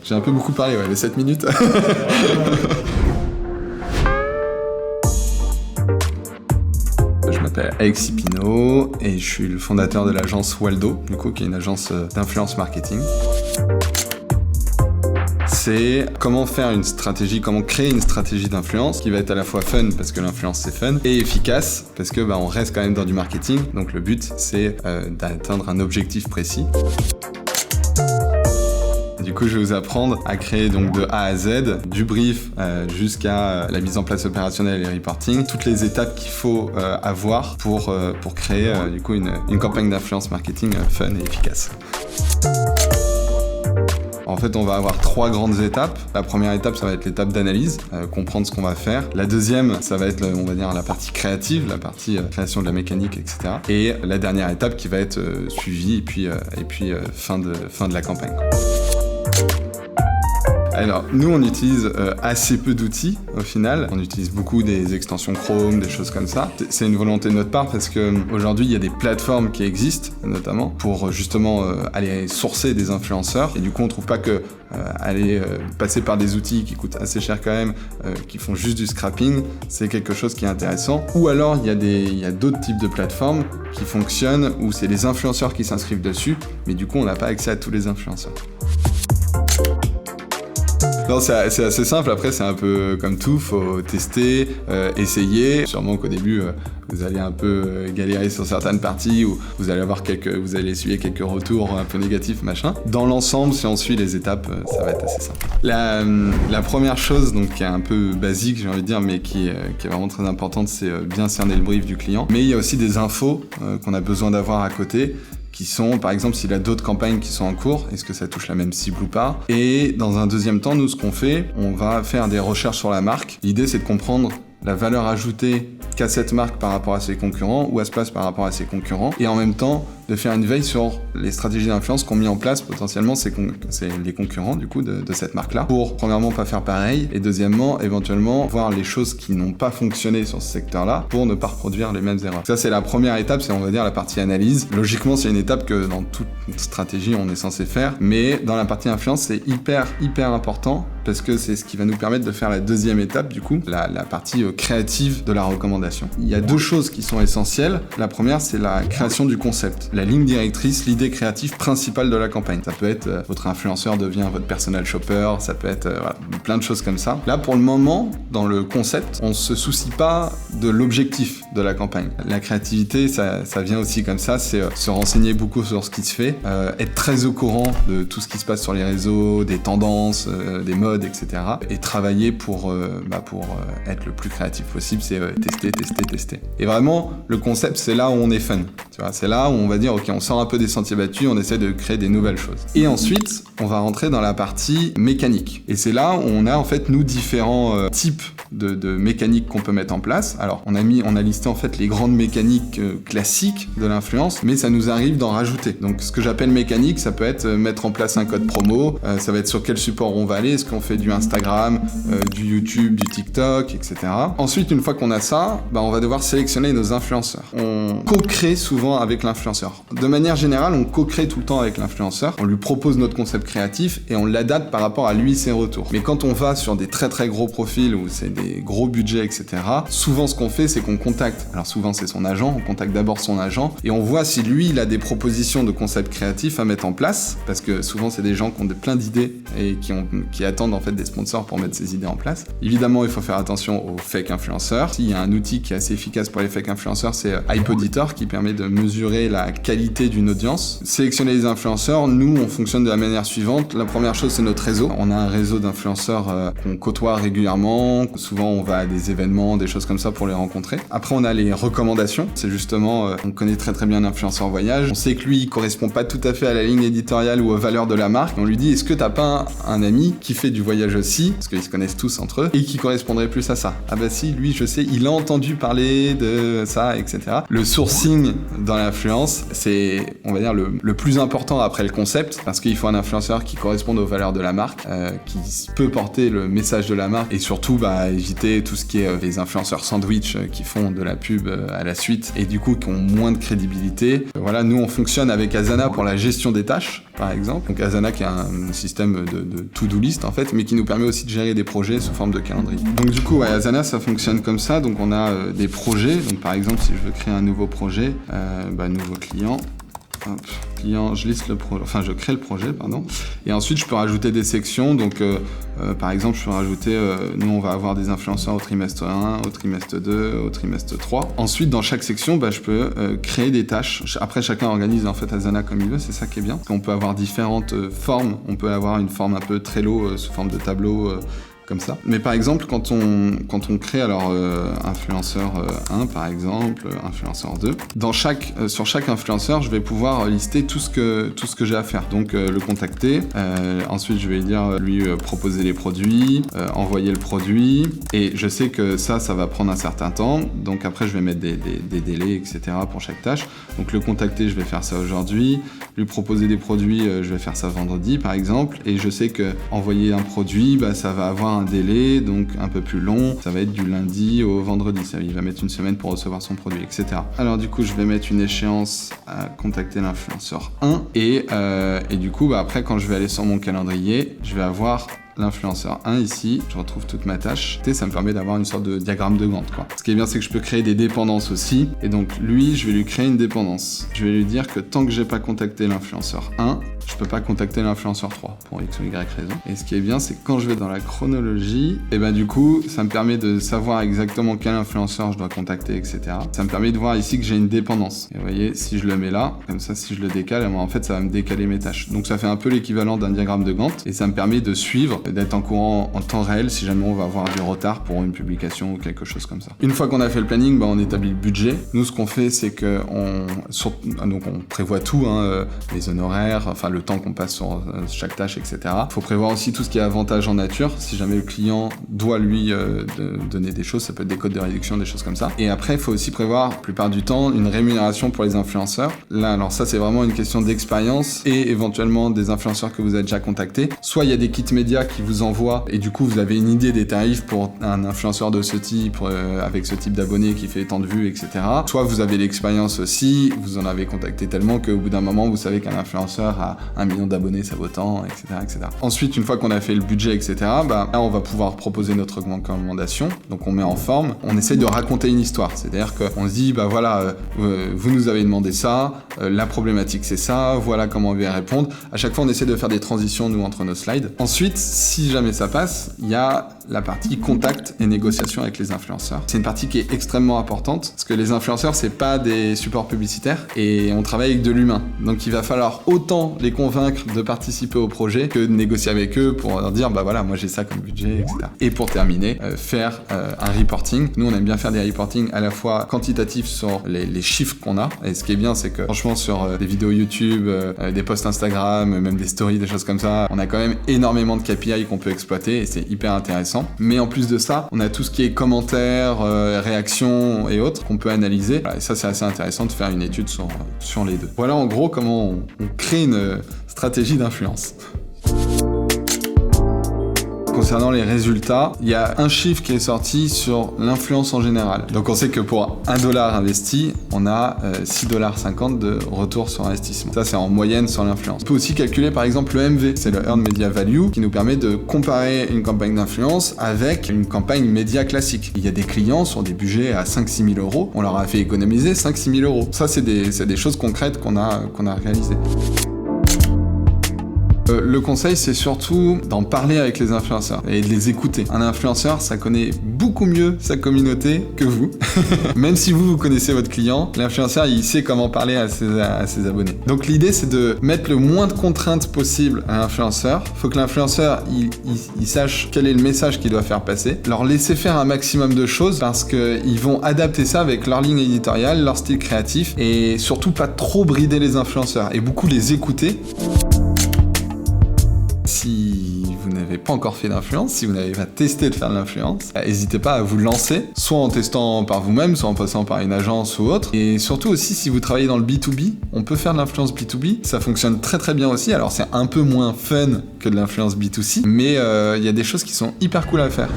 J'ai un peu beaucoup parlé, les 7 minutes. Je m'appelle Alexis Pinault et je suis le fondateur de l'agence Waldo, du coup, qui est une agence d'influence marketing. C'est comment faire une stratégie, comment créer une stratégie d'influence qui va être à la fois fun parce que l'influence c'est fun et efficace parce que on reste quand même dans du marketing. Donc le but c'est d'atteindre un objectif précis. Du coup, je vais vous apprendre à créer donc de A à Z, du brief jusqu'à la mise en place opérationnelle et reporting, toutes les étapes qu'il faut avoir pour créer du coup une campagne d'influence marketing fun et efficace. En fait, on va avoir 3 grandes étapes. La première étape, ça va être l'étape d'analyse, comprendre ce qu'on va faire. La deuxième, ça va être, on va dire, la partie créative, la partie création de la mécanique, etc. Et la dernière étape qui va être suivie et puis fin de la campagne. Alors, nous, on utilise assez peu d'outils, au final. On utilise beaucoup des extensions Chrome, des choses comme ça. C'est une volonté de notre part parce qu'aujourd'hui, il y a des plateformes qui existent, notamment, pour justement aller sourcer des influenceurs. Et du coup, on trouve pas que aller passer par des outils qui coûtent assez cher quand même, qui font juste du scrapping, c'est quelque chose qui est intéressant. Ou alors, il y a d'autres types de plateformes qui fonctionnent où c'est les influenceurs qui s'inscrivent dessus, mais du coup, on n'a pas accès à tous les influenceurs. Non, c'est assez simple, après c'est un peu comme tout, faut tester, essayer. Sûrement qu'au début, vous allez un peu galérer sur certaines parties ou vous allez essuyer quelques retours un peu négatifs, machin. Dans l'ensemble, si on suit les étapes, ça va être assez simple. La première chose, donc qui est un peu basique, j'ai envie de dire, mais qui est vraiment très importante, c'est bien cerner le brief du client. Mais il y a aussi des infos qu'on a besoin d'avoir à côté, qui sont, par exemple, s'il a d'autres campagnes qui sont en cours, est-ce que ça touche la même cible ou pas? Et dans un deuxième temps, nous, ce qu'on fait, on va faire des recherches sur la marque. L'idée, c'est de comprendre la valeur ajoutée qu'a cette marque par rapport à ses concurrents, où elle se place par rapport à ses concurrents, et en même temps, de faire une veille sur les stratégies d'influence qu'ont mis en place potentiellement c'est les concurrents du coup de cette marque-là, pour premièrement pas faire pareil, et deuxièmement, éventuellement, voir les choses qui n'ont pas fonctionné sur ce secteur-là, pour ne pas reproduire les mêmes erreurs. Ça, c'est la première étape, c'est on va dire la partie analyse. Logiquement, c'est une étape que dans toute stratégie, on est censé faire, mais dans la partie influence, c'est hyper important, parce que c'est ce qui va nous permettre de faire la deuxième étape, du coup, la partie créative de la recommandation. Il y a 2 choses qui sont essentielles. La première, c'est la création du concept. La ligne directrice, l'idée créative principale de la campagne. Ça peut être votre influenceur devient votre personal shopper, ça peut être plein de choses comme ça. Là, pour le moment, dans le concept, on se soucie pas de l'objectif de la campagne. La créativité, ça vient aussi comme ça, c'est se renseigner beaucoup sur ce qui se fait, être très au courant de tout ce qui se passe sur les réseaux, des tendances, des modes, etc. Et travailler pour être le plus créatif possible, c'est tester. Et vraiment, le concept, c'est là où on est fun. Tu vois, c'est là où on va dire, ok, on sort un peu des sentiers battus, on essaie de créer des nouvelles choses. Et ensuite, on va rentrer dans la partie mécanique. Et c'est là où on a en fait, nous, différents types de mécaniques qu'on peut mettre en place. Alors, on a listé en fait les grandes mécaniques classiques de l'influence, mais ça nous arrive d'en rajouter. Donc, ce que j'appelle mécanique, ça peut être mettre en place un code promo, ça va être sur quel support on va aller, est-ce qu'on fait du Instagram, du YouTube, du TikTok, etc. Ensuite, une fois qu'on a ça, on va devoir sélectionner nos influenceurs. On co-crée souvent avec l'influenceur. De manière générale, on co-crée tout le temps avec l'influenceur. On lui propose notre concept créatif et on l'adapte par rapport à lui, ses retours. Mais quand on va sur des très très gros profils où c'est des gros budgets, etc., souvent ce qu'on fait, c'est qu'on contacte. Alors souvent c'est son agent, on contacte d'abord son agent et on voit si lui, il a des propositions de concept créatif à mettre en place, parce que souvent c'est des gens qui ont plein d'idées et qui attendent en fait des sponsors pour mettre ces idées en place. Évidemment, il faut faire attention aux fake influenceurs. Il y a un outil qui est assez efficace pour les fake influenceurs, c'est HypeAuditor, qui permet de mesurer la qualité d'une audience. Sélectionner les influenceurs, nous, on fonctionne de la manière suivante. La première chose, c'est notre réseau. On a un réseau d'influenceurs qu'on côtoie régulièrement. Souvent, on va à des événements, des choses comme ça pour les rencontrer. Après, on a les recommandations. C'est justement, on connaît très très bien l'influenceur voyage. On sait que lui, il correspond pas tout à fait à la ligne éditoriale ou aux valeurs de la marque. On lui dit, est-ce que t'as pas un ami qui fait du voyage aussi, parce qu'ils se connaissent tous entre eux, et qui correspondrait plus à ça? Ah bah si, lui, je sais, il a entendu parler de ça, etc. Le sourcing dans l'influence, c'est, on va dire, le plus important après le concept, parce qu'il faut un influenceur qui corresponde aux valeurs de la marque, qui peut porter le message de la marque, et surtout éviter tout ce qui est les influenceurs sandwich qui font de la pub à la suite, et du coup qui ont moins de crédibilité. Voilà, nous on fonctionne avec Asana pour la gestion des tâches. par exemple. Donc Asana qui est un système de to-do list en fait, mais qui nous permet aussi de gérer des projets sous forme de calendrier. Donc du coup, Asana ça fonctionne comme ça. Donc on a des projets. Donc par exemple, si je veux créer un nouveau projet, nouveau client. Client, je crée le projet, pardon. Et ensuite, je peux rajouter des sections. Donc, par exemple, je peux rajouter, nous, on va avoir des influenceurs au trimestre 1, au trimestre 2, au trimestre 3. Ensuite, dans chaque section, je peux créer des tâches. Après, chacun organise en fait Asana comme il veut. C'est ça qui est bien. Parce qu'on peut avoir différentes formes. On peut avoir une forme un peu Trello sous forme de tableau. Comme ça. Mais par exemple, quand on crée influenceur 1 par exemple, influenceur 2, sur chaque influenceur, je vais pouvoir lister tout ce que j'ai à faire. Donc le contacter, ensuite je vais lui proposer les produits, envoyer le produit, et je sais que ça va prendre un certain temps. Donc après je vais mettre des délais, etc. pour chaque tâche. Donc le contacter, je vais faire ça aujourd'hui, lui proposer des produits, je vais faire ça vendredi par exemple, et je sais que envoyer un produit, ça va avoir un délai, donc un peu plus long, ça va être du lundi au vendredi, il va mettre une semaine pour recevoir son produit, etc. Alors du coup, je vais mettre une échéance à contacter l'influenceur 1, et du coup, après, quand je vais aller sur mon calendrier, je vais avoir l'influenceur 1 ici, je retrouve toute ma tâche, et ça me permet d'avoir une sorte de diagramme de Gantt, quoi. Ce qui est bien, c'est que je peux créer des dépendances aussi, et donc lui, je vais lui créer une dépendance. Je vais lui dire que tant que j'ai pas contacté l'influenceur 1, je peux pas contacter l'influenceur 3, pour X ou Y raison. Et ce qui est bien, c'est que quand je vais dans la chronologie, et du coup, ça me permet de savoir exactement quel influenceur je dois contacter, etc. Ça me permet de voir ici que j'ai une dépendance. Et vous voyez, si je le mets là, comme ça, si je le décale, en fait, ça va me décaler mes tâches. Donc ça fait un peu l'équivalent d'un diagramme de Gantt, et ça me permet de suivre, d'être en courant en temps réel si jamais on va avoir du retard pour une publication ou quelque chose comme ça. Une fois qu'on a fait le planning, on établit le budget. Nous, ce qu'on fait, c'est que donc on prévoit tout, les honoraires, enfin le temps qu'on passe sur chaque tâche, etc. Il faut prévoir aussi tout ce qui est avantage en nature. Si jamais le client doit lui donner des choses, ça peut être des codes de réduction, des choses comme ça. Et après, il faut aussi prévoir, la plupart du temps, une rémunération pour les influenceurs. Là, alors ça, c'est vraiment une question d'expérience et éventuellement des influenceurs que vous avez déjà contactés. Soit il y a des kits médias qui vous envoient et du coup, vous avez une idée des tarifs pour un influenceur de ce type, avec ce type d'abonné qui fait tant de vues, etc. Soit vous avez l'expérience aussi, vous en avez contacté tellement qu'au bout d'un moment, vous savez qu'un influenceur a 1 million d'abonnés, ça vaut tant, etc., etc. Ensuite, une fois qu'on a fait le budget, etc., là, on va pouvoir proposer notre recommandation. Donc, on met en forme, on essaye de raconter une histoire. C'est-à-dire qu'on se dit, vous nous avez demandé ça, la problématique c'est ça, voilà comment on va y répondre. À chaque fois, on essaie de faire des transitions, nous, entre nos slides. Ensuite, si jamais ça passe, il y a la partie contact et négociation avec les influenceurs. C'est une partie qui est extrêmement importante parce que les influenceurs, c'est pas des supports publicitaires et on travaille avec de l'humain. Donc, il va falloir autant les convaincre de participer au projet que de négocier avec eux pour leur dire, moi j'ai ça comme budget, etc. Et pour terminer, faire un reporting. Nous, on aime bien faire des reporting à la fois quantitatifs sur les chiffres qu'on a. Et ce qui est bien, c'est que franchement, sur des vidéos YouTube, des posts Instagram, même des stories, des choses comme ça, on a quand même énormément de KPI qu'on peut exploiter et c'est hyper intéressant. Mais en plus de ça, on a tout ce qui est commentaires, réactions et autres qu'on peut analyser. Voilà, et ça, c'est assez intéressant de faire une étude sur les deux. Voilà en gros comment on crée une stratégie d'influence. Concernant les résultats, il y a un chiffre qui est sorti sur l'influence en général. Donc on sait que pour $1 investi, on a $6,50 de retour sur investissement. Ça, c'est en moyenne sur l'influence. On peut aussi calculer par exemple le MV, c'est le Earned Media Value, qui nous permet de comparer une campagne d'influence avec une campagne média classique. Il y a des clients sur des budgets à 5-6 000 euros, on leur a fait économiser 5-6 000 euros. Ça, c'est des choses concrètes qu'on a réalisées. Le conseil, c'est surtout d'en parler avec les influenceurs et de les écouter. Un influenceur, ça connaît beaucoup mieux sa communauté que vous. Même si vous connaissez votre client, l'influenceur, il sait comment parler à ses abonnés. Donc l'idée, c'est de mettre le moins de contraintes possible à l'influenceur. Il faut que l'influenceur, il sache quel est le message qu'il doit faire passer. Leur laisser faire un maximum de choses parce qu'ils vont adapter ça avec leur ligne éditoriale, leur style créatif et surtout pas trop brider les influenceurs et beaucoup les écouter. Si vous n'avez pas encore fait d'influence, si vous n'avez pas testé de faire de l'influence, n'hésitez pas à vous lancer, soit en testant par vous-même, soit en passant par une agence ou autre. Et surtout aussi, si vous travaillez dans le B2B, on peut faire de l'influence B2B, ça fonctionne très très bien aussi. Alors c'est un peu moins fun que de l'influence B2C, mais il y a des choses qui sont hyper cool à faire.